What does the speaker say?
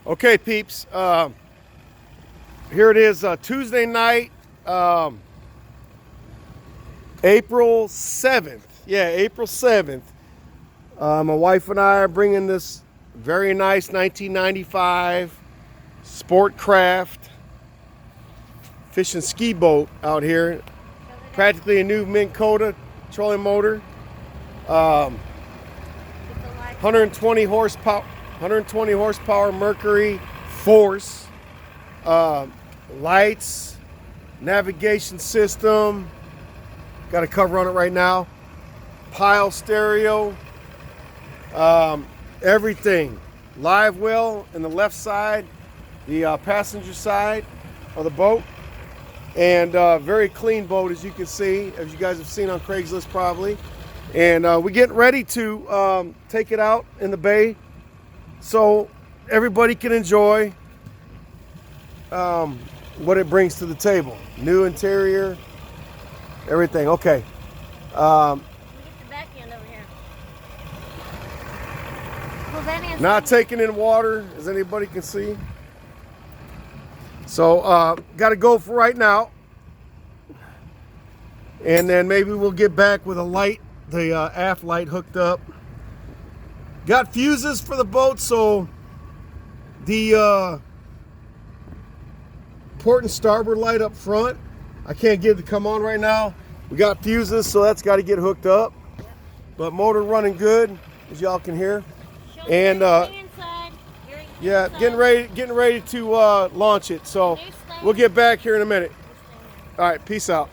Okay, peeps. Here it is, Tuesday night, April 7th. Yeah, April 7th. My wife and I are bringing this very nice 1995 Sport Craft fish and ski boat out here. Practically a new Minn Kota trolling motor. 120 horsepower Mercury force. Lights, navigation system. Got a cover on it right now. Pile stereo. Everything. Live well in the left side, the passenger side of the boat. And very clean boat, as you can see, as you guys have seen on Craigslist probably. And we're getting ready to take it out in the bay so everybody can enjoy what it brings to the table. New interior, everything. Okay. Let me get the back end over here. Pull that in. Not taking in water, as anybody can see. So, got to go for right now. And then maybe we'll get back with a light, the aft light hooked up. Got fuses for the boat, so the port and starboard light up front, I can't get it to come on right now. We got fuses, so that's got to get hooked up. Yep. But motor running good, as y'all can hear. Show And me the inside. Here, yeah, inside. getting ready to launch it. So we'll get back here in a minute. All right, peace out.